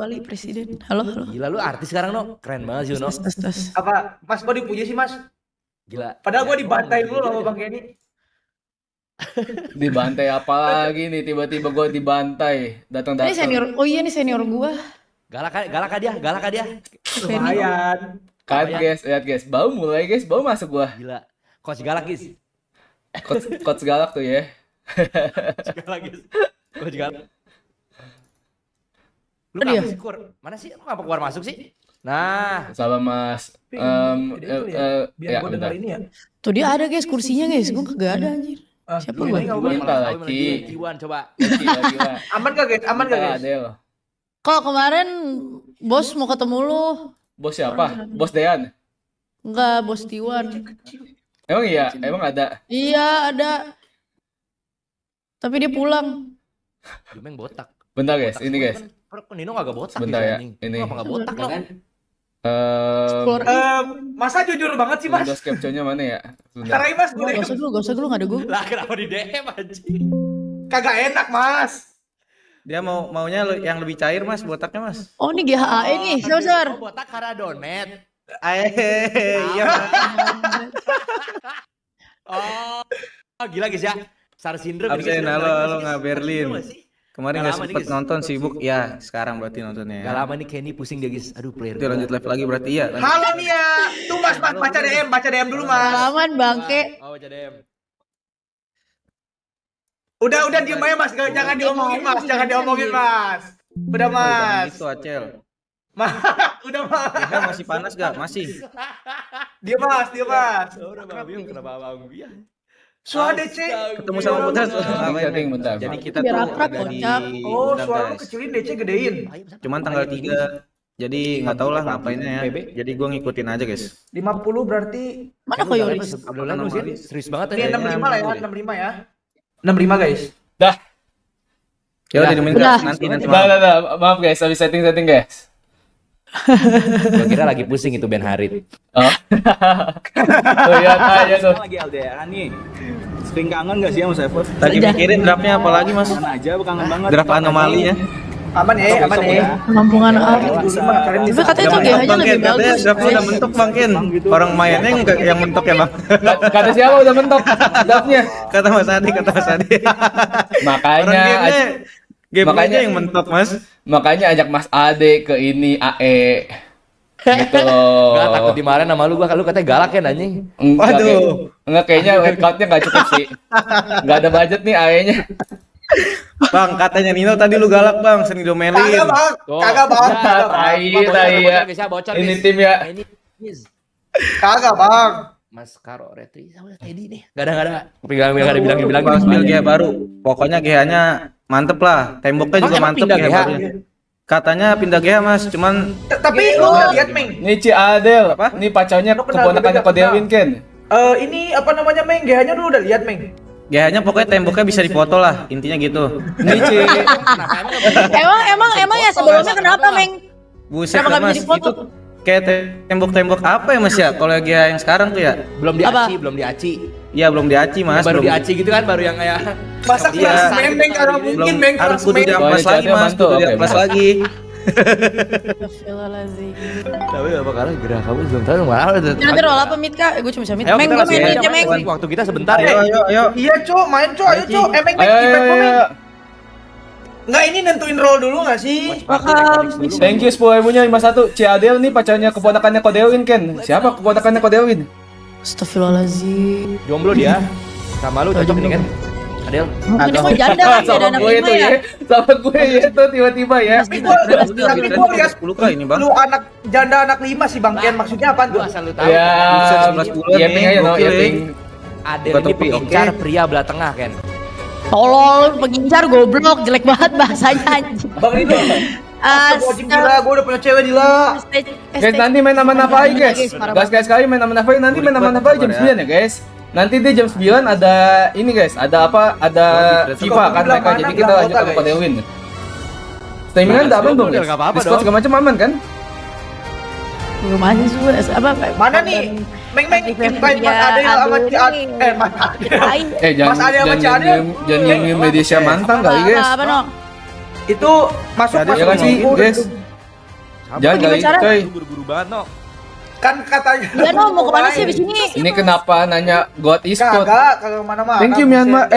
Wali presiden. Halo, halo. Gila lu artis sekarang no, keren banget sih no. Tes. Apa? Mas kok dipuji sih Mas? Gila. Padahal gua dibantai dulu sama Bang Kenny. Dibantai apa lagi nih? Tiba-tiba gue dibantai. Ini Datang-datang. senior. Oh iya nih senior gua. Galak dia. Lumayan. Kan guys, lihat guys, bau mulai guys, bau masuk gua. Gila. Coach galak guys. Coach galak tuh ya. Coach galak. Lu Dia. kenapa sih Kur? Mana sih? Lu kenapa keluar masuk sih? Nah, Salam Mas. Biar Ya, gua bentar. dengar ini ya. Tuh dia ada guys kursinya guys. Gua kagak ada anjir. Siapa lu gua? ini Minta malah lagi. Kiwan coba. Gila. Aman gak guys? Aman gak guys? Adel. Kok kemarin bos mau ketemu lu? Bos siapa? Bos Dean. Enggak, bos Tiwan. Emang iya? Emang ada? Iya, ada. Tapi dia pulang. Dia main botak. Bentar guys, Botak ini semua guys. kan Nino kagak botak Bentar ya, anjing. ini. Lu apa enggak botak no? Keluar. Masa jujur banget sih Mas? Windows capture-nya mana ya? Bentar. Sekarang Mas gue Gak usah dulu, gak ada gua. Lah kenapa di DM anjing? kagak enak Mas. Dia maunya yang lebih cair Mas, botaknya Mas. Oh ini GHAE nih, Sir. Oh, botak karena donet. Iya. Oh, gila guys ya. Star syndrome. Absen, halo nggak Berlin. Kemarin Nggak nggak lama nih, sempet guys. nonton sibuk. Ya, sekarang berarti nontonnya. Gak lama nih Kenny pusing dia guys. Aduh player. Itu lanjut live lagi berarti ya. Halo Mia. Tuh Mas baca DM dulu Mas. Pengalaman bangke. Oh, baca DM. Udah diem aja Mas, jangan diomongin Mas, jangan diomongin Mas. Udah Mas. Itu Acel. Mas, udah Mas. Ya, masih panas gak? Masih. Dia Mas. Udah Bang Biung kenapa Bang Biung? Suara DC. Ketemu sama Putra. Setting bentar. Jadi kita Biar tuh akrab, ada di kocak. Oh, undang, suara lu guys. kecilin DC gedein. Cuman tanggal 3. Jadi nggak tahu lah ngapainnya ya. Jadi gua ngikutin aja guys. 50 berarti Mana kok Yoris? Udah lalu sih. Serius banget ini aja. 65 lah ya, 65 ya. 65 guys. Dah. Ya udah didemin Udah. nanti Dah. Maaf guys, habis setting guys. Gua kira lagi pusing itu Ben Harit. Oh. Tuh ya, aja tuh. Lagi LDR nih. Sering kangen gak sih sama Seven? Lagi mikirin draftnya apa lagi Mas? Kangen aja, kangen banget. Draft anomali ya. Aman ya, aman ya. Penampungan apa? 25 kalian Tapi katanya tuh GH-nya Bang lebih Ken, katanya bagus. draftnya udah mentok Bang Ken. Orang mainnya yang mentok ya Bang. Kata siapa udah mentok draftnya? Kata Mas Adi. Makanya Gamenya yang mentok Mas. makanya ajak Mas Ade ke ini AE. Gitu loh. Gak takut dimarahin sama lu, lu katanya galak kan anjing. Enggak kayaknya head count-nya enggak cukup sih. Enggak ada budget nih AE-nya. Bang, katanya Nino tadi lu galak Bang, sering domelin. Kagak Bang. Tai ya. Bocor Ini guys. tim ya. Ini Kagak Bang. Mas Karo Retri sama Teddy nih. Gak ada. Bilang Pas build GH baru. Pokoknya GH-nya mantep lah. Temboknya juga Emang mantep pindah GH GH? barunya. Katanya pindah GH Mas, cuman Tapi lu udah lihat Meng. Nih Ci Adel, ini pacarnya Lu kenal keponakannya beda- Kodelwin Ken. Ini apa namanya Meng? GH-nya lu udah lihat Meng. GH-nya pokoknya temboknya bisa difoto lah. Intinya gitu. Nih Ci. Emang ya sebelumnya kenapa, Meng? Buset Kenapa dah, nggak Mas. bisa difoto? Itu kayak tembok-tembok apa ya Mas ya? Kalau GH yang sekarang tuh ya. belum diaci. Iya belum diaci Mas. Baru belum. diaci gitu kan, baru yang kayak Masa Iya. kelas Meng kagak Belum mungkin Meng harus kelas kudu Meng. diamplas Oh, lagi ini Mas, bantu. kudu Oke, diamplas Mas. lagi. Astagfirullahaladzim. tapi apa karena gerak kamu belum tahu malah udah. Nanti roll apa mid kak? Gue cuma bisa mid. Ayo, Meng, kita gue langsung main aja, mid ya, Meng. Waktu kita sebentar Ayo, ya. ayo. Iya, Cok, main Cok, ayo Cok. Meng Ayo, event kok Meng. ayo. Enggak ini nentuin roll dulu enggak sih? Thank you 10.000-nya 51. Ci Adel nih pacarnya keponakannya Kodelwin Ken. Siapa keponakannya Kodelwin? Astagfirullahaladzim. Jomblo dia. Sama lu cocok ini kan. Adel. Mungkin dia mau janda kan, dia ada anak gue 5 itu ya. Sama gue ya itu tiba-tiba ya. Tapi gua lihat 10K ini Bang. lu anak janda anak 5 sih Bang Ken, maksudnya apaan Lu tuh? asal lu tahu. Ya, Bisa 11 bulan Yeping nih, aja no, gokil ya. Yeping. Adel Buka ini topi, pengincar oke. pria belah tengah kan. Tolol, pengincar goblok, jelek banget bahasanya anjing. Bang ini Astagfirullahaladzim gila, gua udah punya cewek gila. Guys, nanti main nama Nafai guys. Guys kali main nama Nafai, nanti main nama Nafai jam 9 ya guys. Nanti di jam 9 ada ini guys, ada apa? Ada FIFA kan mereka, jadi kita lanjut ke Kodelwin. Streamingan udah aman belum guys? Nggak apa-apa Discord dong. segala macam aman kan? Belum aja sih, apa? Mana nih? Meng invite Mas Adel sama Ci Adel. Mas Adel. Jangan Mas Ade sama Ci Adel. jangan nyium media mantan kali guys. Apa, no? Itu masuk Adel Ya kan sih guys? Jangan Gimana kali, cara? coy. Lu buru-buru banget, no. Kan katanya. Iya no, mau kemana sih abis ini? Ini kenapa nanya God e-sport? Kagak mana-mana. Thank you Myanmar.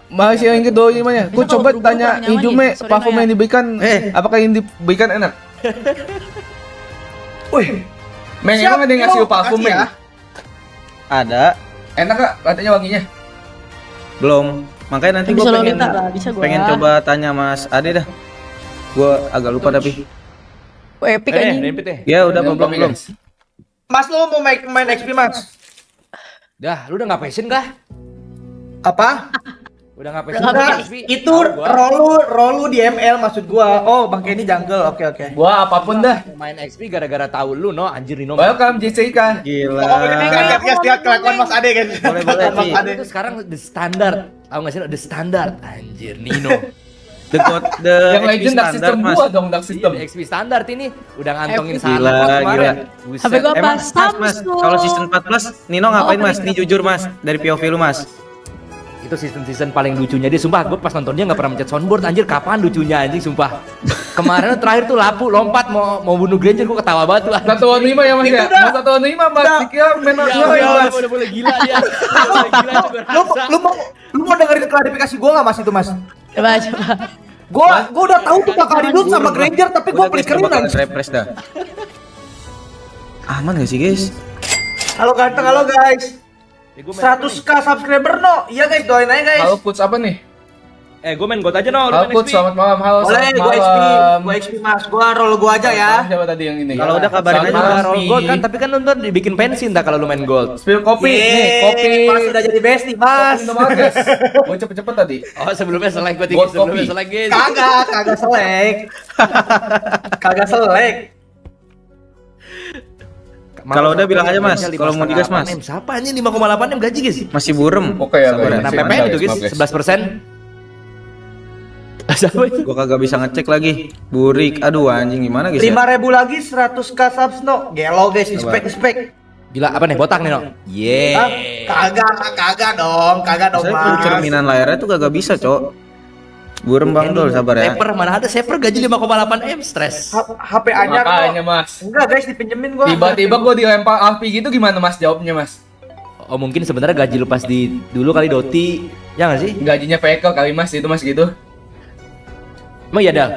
Malaysia yang kedua gimana? Ku Bisa coba kalau tanya buru-buru Ijume, nyaman, sorry, parfum Naya. yang diberikan, apakah yang diberikan enak? Wih, Meng, Siap, emang ada yang ngasih Yo, lu parfum, makasih Meng? ya. Ada, Enak gak katanya wanginya? belum. Makanya nanti Bisa gua lo pengen minta lah, bisa gua. pengen coba tanya Mas Ade dah. Gua agak lupa tapi. Oh, epic anjing. Nempit deh. Ya udah Belum, belum. guys. Mas lu mau main XP Mas? Dah, lu udah nggak passion kah? Apa? Udah nggak passion. Udah nggak kah, Enggak, XP? itu Tahu gua. rolu di ML maksud gua. Oh, Bang Kenny jungle. Oke. Gua apapun dah. Main XP gara-gara tahu lu, no, anjir Nino. Welcome JCK. Gila. Oh, lihat kelakuan Mas Ade kan. Boleh, Mas Ci. Ade. Itu sekarang the standard. Tahu nggak sih, no? The standard. Anjir Nino. The Yang legend dark system Mas. gua dong, dark system. Iya, XP standard ini udah ngantongin Epic. sana Gila, kemarin. gila. Buset. HP gua apa? Emang Mas, Samsung. kalau season 4 plus Nino ngapain Oh, Mas? Ini jujur Mas, dari POV lu Mas. Itu season paling lucunya dia, sumpah gue pas nonton dia nggak pernah mencet soundboard, anjir kapan lucunya anjing, sumpah. Kemarin terakhir tuh Lapu lompat mau bunuh Granger, gue ketawa banget tuh. 115 ya Mas ya? Mas 115 Mas, dikira main Ya, Mas. udah boleh gila dia. Udah boleh gila tuh gue rasa. Lu mau dengerin klarifikasi gua enggak Mas itu Mas? Coba. Gua udah tahu tuh bakal ridut sama Granger tapi gua Udah, guys, flickerin bakal aja. refresh dah. Aman gak sih guys? Halo ganteng, halo guys. Ya, gua main 100k subscriber no. Iya guys, doain aja guys. Halo Puts apa nih? gue main God aja no, lu Halo main Puts, XP. selamat malam. Halo, Boleh, selamat gua XP, malam. gua XP Mas. Gua roll gua aja ya. Siapa tadi yang ini? Kalau udah kabarin Selamat aja, malam, Roll Spi. gold kan, tapi kan nonton dibikin pensi entah kalau lu main gold. Spill kopi, nih Yeay, kopi. Mas udah jadi bestie Mas. Kopi nomor guys. Mau cepet-cepet tadi. Oh sebelumnya selek gue Gold sebelumnya kopi. selek guys. Kagak selek. Kagak selek. Kalau udah bilang aja, Mas. Kalau mau digas, Mas. Siapa anjing 5,8 M gaji guys? Masih burem. Oke ya, Sabar, guys. Nah, Masih PPN ada, itu guys, guys, maaf, 11%. Siapa itu? Gua kagak bisa ngecek lagi. Burik. Aduh anjing gimana guys ya? 5.000 lagi 100k subs no. Gelo guys, respect. Gila apa nih botak nih no? Hah? Yeay. Kagak dong Saya perlu Mas. cerminan layarnya tuh kagak bisa, Cok. Burem Bang Dol, sabar ya. Saper mana ada Saper gaji 5,8 M stres. HP anyar Makanya no. Mas. Enggak guys, dipinjemin gua. Tiba-tiba gua dilempar Alpi gitu gimana Mas jawabnya Mas? Oh mungkin sebenarnya gaji lu pas di dulu kali Doti, ya nggak sih? Gajinya pekel kali Mas itu Mas gitu. Emang iya dah.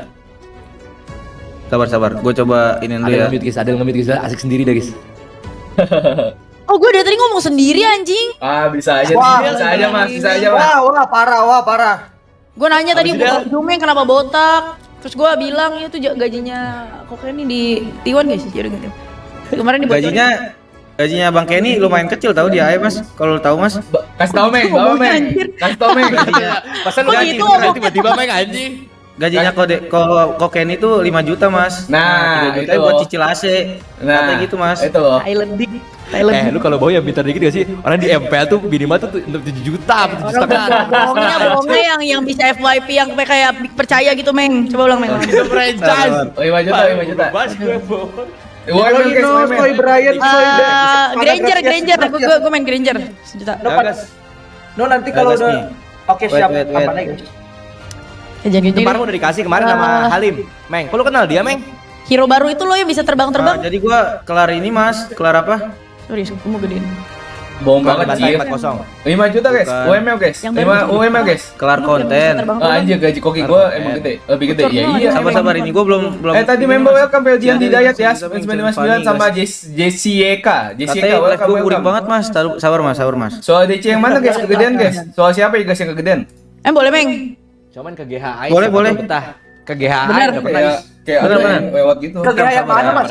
Sabar. Gua coba ini dulu Ada ya. nge-mute guys, ada nge-mute guys, asik sendiri dah guys. Oh, gue dari tadi ngomong sendiri anjing. Ah, bisa aja, Wah, bisa aja Mas, bisa aja Mas. Wah, parah. Gue nanya tadi Abis itu Jumeng kenapa botak. Terus gue bilang itu gajinya koknya ini di T1 guys. Ya udah gitu. Kemarin dibocorin. Gajinya Bang Kenny lumayan kecil tahu dia aja Mas. Kalau tahu Mas. Kasih tau Meng, bawa Meng. Anjir. Kasih tau Meng. Pasan Oh, gaji gitu beneran ngomongnya. tiba-tiba main anjing. Gajinya kok Kenny tuh 5 juta Mas. Nah, 3 juta itu buat loh. cicil AC. Nah, Katanya gitu Mas. Itu loh. Thailand. Lu kalau bawa ya pintar dikit gak sih? Orang di MPL tuh minimal tuh 7 juta, 7 juta. Bohongnya yang bisa FYP yang kayak percaya gitu Meng. Coba ulang Meng. Itu franchise. 5 juta, 5 juta. Bas gue bawa. UML guys, Nino, UML. Soy Brian, Granger. Gue main Granger. Sejuta. No nanti kalau Bagas udah nih. Oke, siap. Wait. Apa lagi? Jangan Kemarin udah dikasih kemarin sama Halim. Meng, kok lu kenal dia, Meng? Hero baru itu loh yang bisa Nah, terbang-terbang. jadi gua kelar ini Mas. Kelar apa? Sorry, gue mau gedein. Bohong banget sih. 4-0. 5 juta guys, Bukan. UML guys. Yang 5 baru. UML guys. Kelar konten. Ah, anjir gaji koki gua emang gede, lebih gede. Ya iya. Sabar ini gua belum Tadi ini, member Mas. welcome Peljian Jadi, Hidayat ya, Fanny, 959 sama JCYK. Katanya live gua burik banget Mas. Sabar Mas. Soal DC yang mana guys kegedean guys? Soal siapa ya guys yang kegedean? Boleh Meng. Cuman ke GHI. Boleh, siapa boleh. tahu betah. Ke GHI Bener. enggak pernah. Kayak Bener, ada bener. yang lewat gitu. Ke gaya yang mana Mas?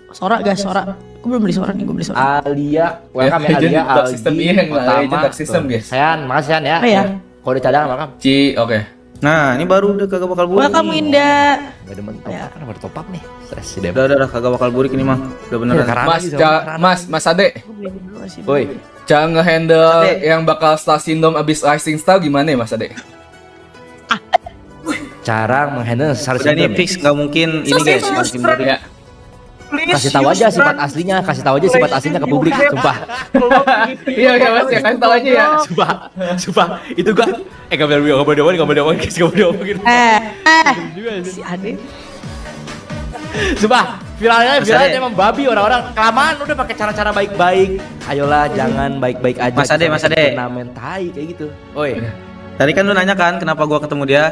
Sora guys, Sora. Gue belum beli Sora nih, gue beli Sora. Alia, welcome ya Legend Alia, Dark System, iya, yang lah, Legend Dark System, guys. Sean, makasih Sean ya. Oh, iya. Kalau udah cadangan welcome. Oke. Nah, ini baru udah kagak bakal burik. Welcome nih. Winda. Gak demen top up, kan baru top up nih. Stres sih deh. Udah kagak bakal burik ini mah. Udah beneran. Mas Ade, Gue beli dulu sih. Woi, cara ngehandle Ade. yang bakal Star Syndrome abis Rising Star gimana ya Mas Ade? cara menghandle SAR Udah nih syndrome. fix nggak mungkin ini guys masih burik. Ya. Kasih tahu aja sifat aslinya, kasih tahu aja sifat aslinya ke publik, sumpah. Iya Mas ya, kasih tahu aja ya. Sumpah, itu gua gak boleh diomongin guys, gak boleh diomongin. Si Ade. Sumpah, viralnya emang babi orang-orang kelamaan udah pakai cara-cara baik-baik. Ayolah jangan baik-baik aja. Mas Ade, Mas Ade. Turnamen tai kayak gitu. Oi. Tadi kan lu nanya kan kenapa gua ketemu dia?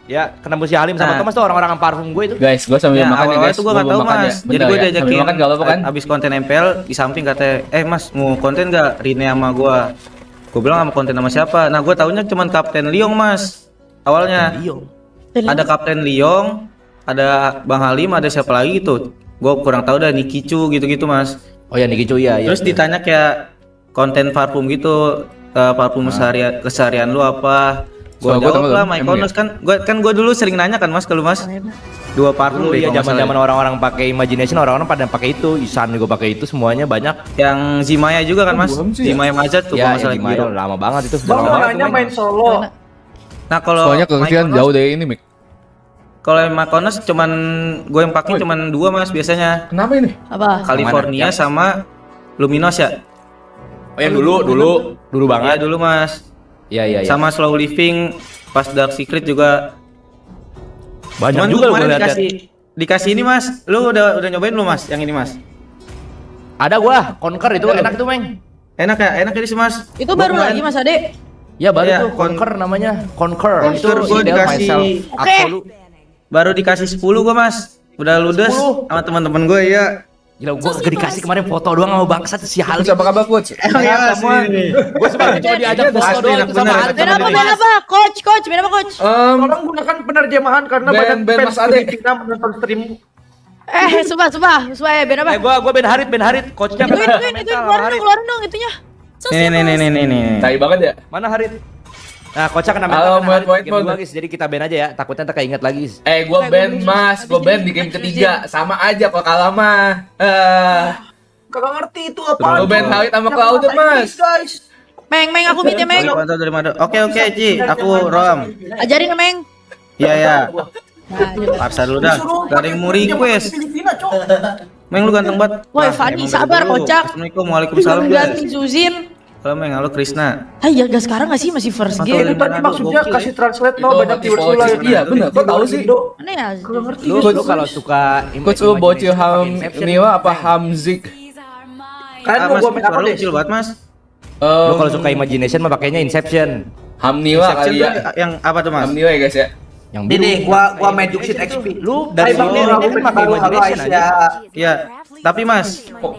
Ya, kenapa si Halim sama Nah. Thomas tuh orang-orang parfum gue itu. Guys, gue sambil Ya, makan ya awal-awal guys. tuh gua nggak tahu belum makan mas. ya. Jadi Bentar gue ya. diajakin Sambil makan gak apa-apa kan? abis konten MPL di samping katanya, mas mau konten nggak Rine sama gua? Gue bilang sama konten sama siapa? Nah gue taunya cuman Kapten Liong mas. Awalnya ada Kapten Liong, ada Bang Halim, ada siapa lagi gitu. Gue kurang tahu dah Nikicu gitu-gitu mas. Oh ya Niki Cu ya. Terus ditanya kayak konten parfum gitu, parfum keseharian lu apa? Gue So, gua jawab tahu lah, emang Mykonos kan. Gue dulu sering nanya kan mas ke lu mas. Dua parfum Dulu deh, ya kalau nggak salah zaman-zaman orang-orang pakai imagination, orang-orang pada pakai itu. Isan juga pakai itu, semuanya banyak. yang Zimaya juga kan mas, belum sih ya? Zimaya Mazat tuh Ya, kalau nggak salah yang Giro. lama banget itu. Bang lama banget nanya tuh main solo. Nah kalau Soalnya kekecilan Mykonos- jauh dari ini, Mik. Kalau yang Mykonos cuman gue yang pakai cuman dua mas biasanya, Kenapa ini? Apa? California Yang- sama Luminos ya. Oh yang dulu Ya banget. dulu mas, Iya. sama Slow Living pas Dark Secret juga. Banyak Cuman juga gue gue kemarin lihat. dikasih ini mas, lu udah nyobain belum mas yang ini mas? Ada gua, Conquer itu enak tuh, Meng. Enak ya, enak ini sih mas. Itu Gua baru kemarin- lagi Mas Ade. Ya baru Iya, tuh Conquer namanya. Conquer. Conquer Itu gua Ideal dikasih- Myself Oke. Absolute. Baru dikasih 10 gua mas, udah ludes 10. sama teman-teman gue ya. Gila, gua gak dikasih kemarin foto doang sama bangsat si Halim. Coach, apa kabar, Coach? Ya, semua. Gua sebenarnya cuma diajak foto Pasti doang enak itu sama bener. Halim. Beda apa? Beda apa? Coach, beda apa coach? Tolong gunakan penerjemahan karena Ben- banyak Ben fans Mas Ade. di Cina menonton stream. Sumpah ya, beda apa? Gua Ben Harit, coachnya. Itu keluarin dong itunya. Nih. Tai banget ya. Mana Harit? Nah, coachnya kena Halo, White game Mode. dua, guys. Jadi kita ban aja ya. Takutnya ntar keinget lagi. Gue ban mas, gue ban di game ketiga. Sama aja kok kalah mah. Kagak ngerti itu apa. Gue ban Halit sama Cloud mas. Guys. Meng, aku meet ya, Meng. Dari mana? Oke, Ci, aku Rom. Ajarin ya, Meng. Iya. Nah, coba. Parsa dulu dah. Gak ada yang mau request. Filipina, Cok. Meng lu ganteng banget. Woi, Nah, Fanny, emang sabar, dari dulu. kocak. Assalamualaikum, waalaikumsalam. Belum ganti Suzin. Halo Meng, halo Krisna. Hai, ya gak sekarang gak sih? Masih first Mantap, game. Itu tadi maksudnya Gokil, kasih translate no Itu banyak viewers motivasi. lu lah. Iya, bener. Kok tahu sih? Mana ya? Kagak ngerti. Lu kalau suka Coach lu bocil ham Inception, Niwa apa Hamzik? Kan Ah, mau mas, gua main apa suara lu deh? kecil banget mas. Lu kalau suka imagination mah pakainya Inception. Ham Niwa Inception kali tuh ya. yang apa tuh mas? Ham Niwa ya guys ya. Yang Ini nih, biru. gua Magic Sheet XP. Lu dari Hai, Bang dulu Nero, kan aku pakai baru halo imagination aja. Aisyah. Iya. Tapi mas,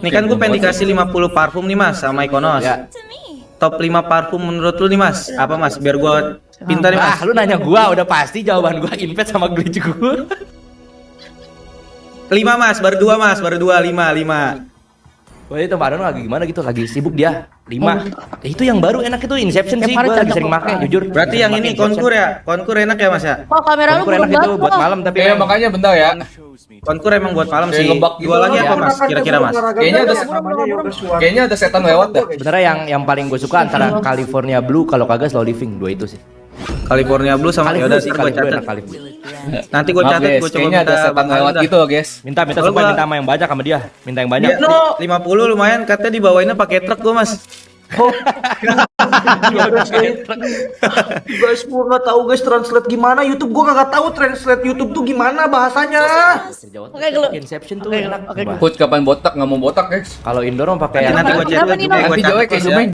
nih kan gue pengen dikasih 50 parfum nih mas sama Mykonos. Ya. Top 5 parfum menurut lu nih mas? Apa mas? Biar gue pintar nih mas. Ah, lu nanya gua udah pasti jawaban gua Invest sama glitch gua. 5 mas, baru 2 mas, baru 2, 5. Wah itu Pak Aron lagi gimana gitu, lagi sibuk dia. 5. Itu yang baru enak itu Inception sih, Tiap hari gua lagi cocok sering kok. pakai jujur. Berarti yang ini konkur ya? Konkur enak ya mas ya? Kok kamera lu Konkur buruk enak itu banget buat kok. malam tapi Iya makanya bentar ya. Konkur emang buat malam Kayak sih. ngebug gitu. Dua lagi apa mas? Kan Kira-kira mas? Kayaknya ada Kayaknya ada setan lewat dah. sebenarnya yang paling gue suka antara California Blue kalau kagak Slow Living, dua itu sih. California Blue sama ya udah sih, gue catat. Kali Blue. Nanti gue Maaf catat, guys, gue coba kayaknya ada minta setan lewat dah. gitu guys. Minta Kalau supaya gua- minta sama yang banyak sama dia, minta yang banyak. Iya, 50 lumayan, katanya dibawainnya pakai truk gue mas. Guys, gua nggak tahu guys translate gimana YouTube. Gua kagak tahu translate YouTube tuh gimana bahasanya. Oke, kalau Inception tuh Oke, enak. oke, Coba. Coach kapan botak nggak mau botak guys. Kalau indoor mah pakai Ya, yang nanti gue Kenapa catat nih, juga, Bang? gue Nanti jelek catat kayak ya.